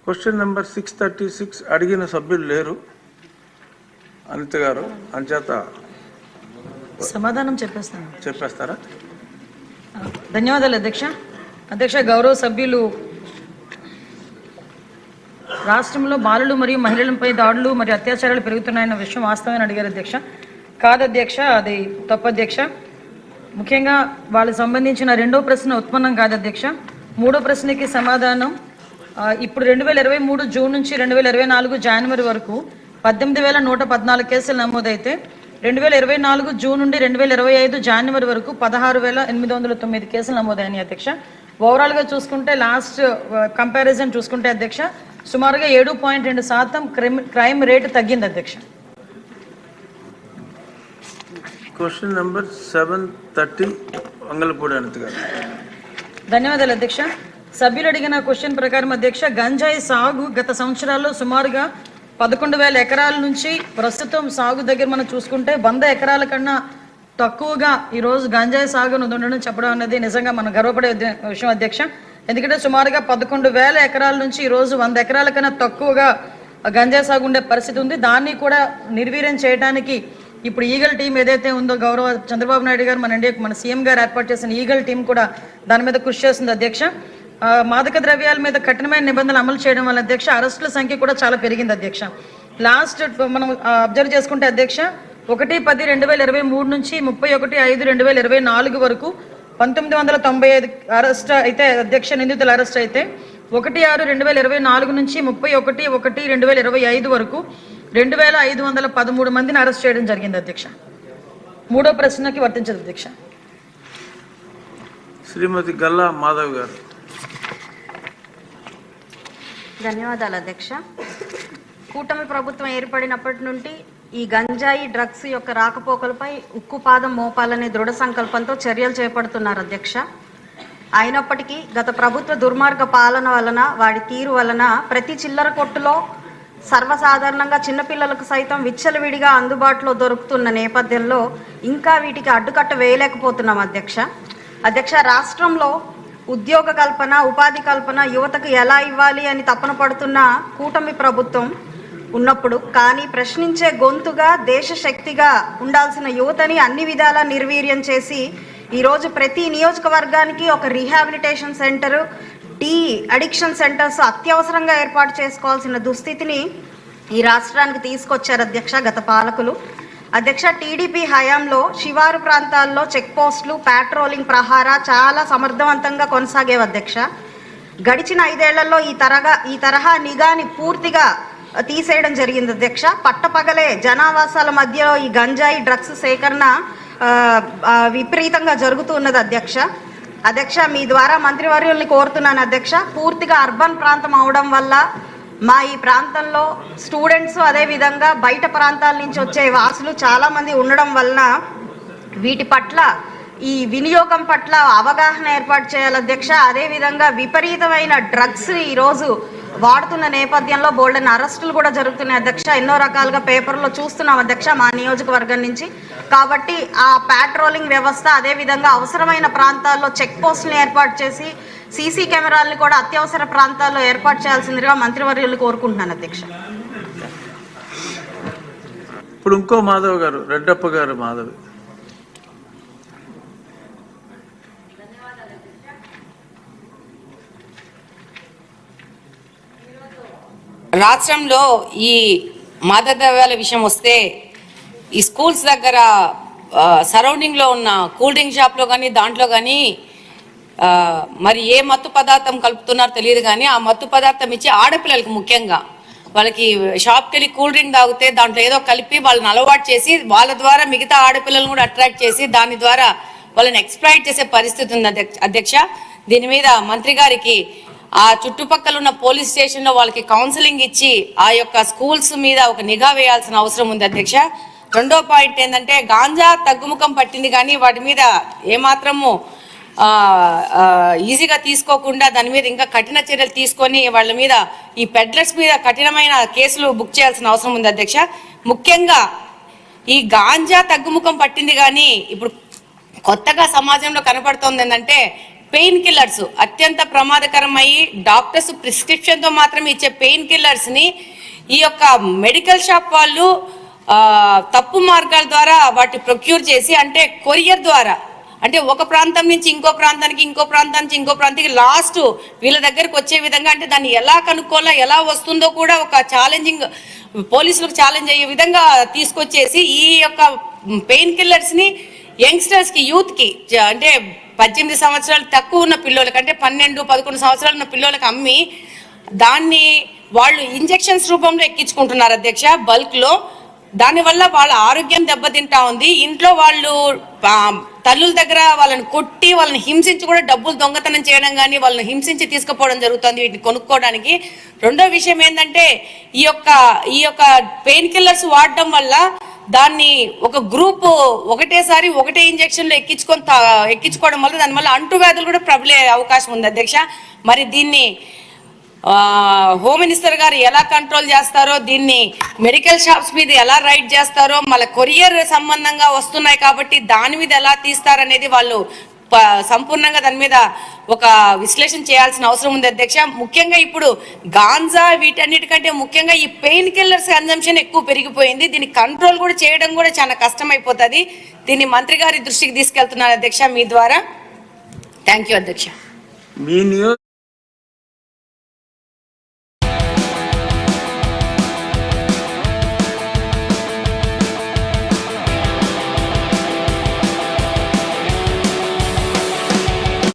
Question number 636 అడిగిన సభ్యులు లేరు అనిత గారు, అంచేత సమాధానం చెప్పేస్తారా? ధన్యవాదాలు అధ్యక్ష. అధ్యక్ష, గౌరవ సభ్యులు రాష్ట్రంలో బాలలు మరియు మహిళలపై దాడులు మరియు అత్యాచారాలు పెరుగుతున్నాయన్న విషయం వాస్తవమని అడిగారు అధ్యక్ష. కాదు అధ్యక్ష, అది తప్పు అధ్యక్ష. ముఖ్యంగా వాళ్ళకి సంబంధించిన రెండో ప్రశ్న ఉత్పన్నం కాదు అధ్యక్ష. మూడో ప్రశ్నకి సమాధానం ఇప్పుడు 2023 జూన్ నుంచి 2024 జనవరి వరకు 18,114 కేసులు నమోదైతే 2024 జూన్ నుండి 2025 జనవరి వరకు 16,809 కేసులు నమోదైనాయి అధ్యక్ష. ఓవరాల్గా చూసుకుంటే లాస్ట్ కంపారిజన్ చూసుకుంటే అధ్యక్ష సుమారుగా 7.2% క్రైమ్ రేటు తగ్గింది అధ్యక్ష. క్వశ్చన్ నెంబర్ 730 వంగలపూడి అనిత గారు. ధన్యవాదాలు అధ్యక్ష. సభ్యులు అడిగిన క్వశ్చన్ ప్రకారం అధ్యక్ష, గంజాయి సాగు గత సంవత్సరాల్లో సుమారుగా 11,000 ఎకరాల నుంచి ప్రస్తుతం సాగు దగ్గర మనం చూసుకుంటే 100 ఎకరాల కన్నా తక్కువగా ఈరోజు గంజాయి సాగు ఉండడం చెప్పడం అనేది నిజంగా మనం గర్వపడే విషయం అధ్యక్ష. ఎందుకంటే సుమారుగా 11,000 ఎకరాల నుంచి ఈరోజు 100 ఎకరాల కన్నా తక్కువగా గంజాయి సాగు ఉండే పరిస్థితి ఉంది. దాన్ని కూడా నిర్వీర్యం చేయడానికి ఇప్పుడు ఈగల్ టీం ఏదైతే ఉందో గౌరవ చంద్రబాబు నాయుడు గారు మన సీఎం గారు ఏర్పాటు చేసిన ఈగల్ టీం కూడా దాని మీద కృషి చేస్తుంది అధ్యక్ష. మాదక ద్రవ్యాల మీద కఠినమైన నిబంధనలు అమలు చేయడం వల్ల అధ్యక్ష అరెస్టుల సంఖ్య కూడా చాలా పెరిగింది అధ్యక్ష. లాస్ట్ మనం అబ్జర్వ్ చేసుకుంటే అధ్యక్ష 1/10/2023 నుంచి 31/5/2024 వరకు 1995 అరెస్ట్ అయితే అధ్యక్ష నిందితుల అరెస్ట్ అయితే 1/6/2024 నుంచి 31/1/2025 వరకు 2,513 మందిని అరెస్ట్ చేయడం జరిగింది అధ్యక్ష. మూడో ప్రశ్నకి వర్తించదు అధ్యక్ష. శ్రీమతి గల్లా మాధవ్ గారు. ధన్యవాదాలు అధ్యక్ష. కూటమి ప్రభుత్వం ఏర్పడినప్పటి నుండి ఈ గంజాయి డ్రగ్స్ యొక్క రాకపోకలపై ఉక్కుపాదం మోపాలనే దృఢ సంకల్పంతో చర్యలు చేపడుతున్నారు అధ్యక్ష. అయినప్పటికీ గత ప్రభుత్వ దుర్మార్గ పాలన వలన వాడి తీరు వలన ప్రతి చిల్లర కొట్టులో సర్వసాధారణంగా చిన్నపిల్లలకు సైతం విచ్చలవిడిగా అందుబాటులో దొరుకుతున్న నేపథ్యంలో ఇంకా వీటికి అడ్డుకట్ట వేయలేకపోతున్నాం అధ్యక్ష. రాష్ట్రంలో ఉద్యోగ కల్పన, ఉపాధి కల్పన యువతకు ఎలా ఇవ్వాలి అని తపన పడుతున్న కూటమి ప్రభుత్వం ఉన్నప్పుడు కానీ ప్రశ్నించే గొంతుగా దేశ శక్తిగా ఉండాల్సిన యువతని అన్ని విధాలా నిర్వీర్యం చేసి ఈరోజు ప్రతి నియోజకవర్గానికి ఒక rehabilitation centre, de addiction centres అత్యవసరంగా ఏర్పాటు చేసుకోవాల్సిన దుస్థితిని ఈ రాష్ట్రానికి తీసుకొచ్చారు అధ్యక్ష గత పాలకులు. అధ్యక్ష, టీడీపీ హయాంలో శివారు ప్రాంతాల్లో చెక్ పోస్టులు, పాట్రోలింగ్ ప్రహార చాలా సమర్థవంతంగా కొనసాగేవి అధ్యక్ష. గడిచిన 5 ఏళ్లలో ఈ తరహా నిఘాని పూర్తిగా తీసేయడం జరిగింది అధ్యక్ష. పట్టపగలే జనావాసాల మధ్యలో ఈ గంజాయి డ్రగ్స్ సేకరణ విపరీతంగా జరుగుతున్నది అధ్యక్ష. మీ ద్వారా మంత్రివర్యుల్ని కోరుతున్నాను అధ్యక్ష, పూర్తిగా అర్బన్ ప్రాంతం అవడం వల్ల మా ఈ ప్రాంతంలో స్టూడెంట్స్ అదేవిధంగా బయట ప్రాంతాల నుంచి వచ్చే వాసులు చాలామంది ఉండడం వలన వీటి పట్ల ఈ వినియోగం పట్ల అవగాహన ఏర్పాటు చేయాలి అధ్యక్ష. అదేవిధంగా విపరీతమైన డ్రగ్స్ ఈరోజు వాడుతున్న నేపథ్యంలో బోల్డెన్ అరెస్టులు కూడా జరుగుతున్నాయి అధ్యక్ష. ఎన్నో రకాలుగా పేపర్లో చూస్తున్నాం అధ్యక్ష మా నియోజకవర్గం నుంచి. కాబట్టి ఆ పాట్రోలింగ్ వ్యవస్థ అదేవిధంగా అవసరమైన ప్రాంతాల్లో చెక్ పోస్టులను ఏర్పాటు చేసి సీసీ కెమెరాలను కూడా అత్యవసర ప్రాంతాల్లో ఏర్పాటు చేయాల్సిందిగా మంత్రివర్యులు కోరుకుంటున్నాను అధ్యక్ష. ఇప్పుడు ఇంకో మాధవ్ గారు, రెడ్డప్ప గారు మాధవ్. రాష్ట్రంలో ఈ మాదక ద్రవ్యాల విషయం వస్తే ఈ స్కూల్స్ దగ్గర సరౌండింగ్లో ఉన్న కూల్ డ్రింక్ షాప్లో కానీ దాంట్లో కానీ మరి ఏ మత్తు పదార్థం కలుపుతున్నారో తెలియదు కానీ ఆ మత్తు పదార్థం ఇచ్చి ఆడపిల్లలకి ముఖ్యంగా వాళ్ళకి షాప్కి వెళ్ళి కూల్ డ్రింక్ తాగితే దాంట్లో ఏదో కలిపి వాళ్ళని అలవాటు చేసి వాళ్ళ ద్వారా మిగతా ఆడపిల్లలను కూడా అట్రాక్ట్ చేసి దాని ద్వారా వాళ్ళని ఎక్స్ప్లాయిట్ చేసే పరిస్థితి ఉంది అధ్యక్ష. దీని మీద మంత్రి గారికి ఆ చుట్టుపక్కల ఉన్న పోలీస్ స్టేషన్లో వాళ్ళకి కౌన్సిలింగ్ ఇచ్చి ఆ యొక్క స్కూల్స్ మీద ఒక నిఘా వేయాల్సిన అవసరం ఉంది అధ్యక్ష. రెండో పాయింట్ ఏంటంటే గాంజా తగ్గుముఖం పట్టింది కానీ వాటి మీద ఏమాత్రము ఈజీగా తీసుకోకుండా దాని మీద ఇంకా కఠిన చర్యలు తీసుకొని వాళ్ళ మీద ఈ పెడ్లర్స్ మీద కఠినమైన కేసులు బుక్ చేయాల్సిన అవసరం ఉంది అధ్యక్ష. ముఖ్యంగా ఈ గాంజా తగ్గుముఖం పట్టింది కానీ ఇప్పుడు కొత్తగా సమాజంలో కనపడుతోంది ఏంటంటే పెయిన్ కిల్లర్స్ అత్యంత ప్రమాదకరమయ్యి డాక్టర్స్ ప్రిస్క్రిప్షన్ తో మాత్రమే ఇచ్చే పెయిన్ కిల్లర్స్ ని ఈ యొక్క మెడికల్ షాప్ వాళ్ళు తప్పు మార్గాల ద్వారా వాటి ప్రొక్యూర్ చేసి, అంటే కొరియర్ ద్వారా, అంటే ఒక ప్రాంతం నుంచి ఇంకో ప్రాంతానికి, ఇంకో ప్రాంతం నుంచి ఇంకో ప్రాంతానికి లాస్ట్ వీళ్ళ దగ్గరకు వచ్చే విధంగా, అంటే దాన్ని ఎలా కనుక్కోవాలో ఎలా వస్తుందో కూడా ఒక ఛాలెంజింగ్, పోలీసులకు ఛాలెంజ్ అయ్యే విధంగా తీసుకొచ్చేసి ఈ యొక్క పెయిన్ కిల్లర్స్ ని యంగ్స్టర్స్ కి, యూత్ కి, అంటే 18 సంవత్సరాలు తక్కువ ఉన్న పిల్లలకి, అంటే 12-11 సంవత్సరాలు ఉన్న పిల్లలకి అమ్మి దాన్ని వాళ్ళు ఇంజెక్షన్స్ రూపంలో ఎక్కించుకుంటున్నారు అధ్యక్ష, బల్క్ లో. దానివల్ల వాళ్ళ ఆరోగ్యం దెబ్బతింటా ఉంది. ఇంట్లో వాళ్ళు తల్లుల దగ్గర వాళ్ళని కొట్టి వాళ్ళని హింసించి కూడా డబ్బులు దొంగతనం చేయడం కానీ వాళ్ళని హింసించి తీసుకుపోవడం జరుగుతుంది వీటిని కొనుక్కోవడానికి. రెండో విషయం ఏంటంటే ఈ యొక్క పెయిన్ కిల్లర్స్ వాడడం వల్ల దాన్ని ఒక గ్రూప్ ఒకటేసారి ఒకటే ఇంజెక్షన్లో ఎక్కించుకోవడం వల్ల దానివల్ల అంటువ్యాధులు కూడా ప్రబలే అవకాశం ఉంది అధ్యక్ష. మరి దీన్ని హోమ్ మినిస్టర్ గారు ఎలా కంట్రోల్ చేస్తారో, దీన్ని మెడికల్ షాప్స్ మీద ఎలా రైడ్ చేస్తారో, మళ్ళీ కొరియర్ సంబంధంగా వస్తున్నాయి కాబట్టి దాని మీద ఎలా తీస్తారనేది వాళ్ళు సంపూర్ణంగా దాని మీద ఒక విశ్లేషణ చేయాల్సిన అవసరం ఉంది అధ్యక్ష. ముఖ్యంగా ఇప్పుడు గాంజా వీటన్నిటికంటే ముఖ్యంగా ఈ పెయిన్ కిల్లర్స్ కన్జంప్షన్ ఎక్కువ పెరిగిపోయింది. దీన్ని కంట్రోల్ కూడా చేయడం కూడా చాలా కష్టం అయిపోతుంది. దీన్ని మంత్రి గారి దృష్టికి తీసుకెళ్తున్నాను అధ్యక్ష మీ ద్వారా. థ్యాంక్ యూ అధ్యక్ష. మీ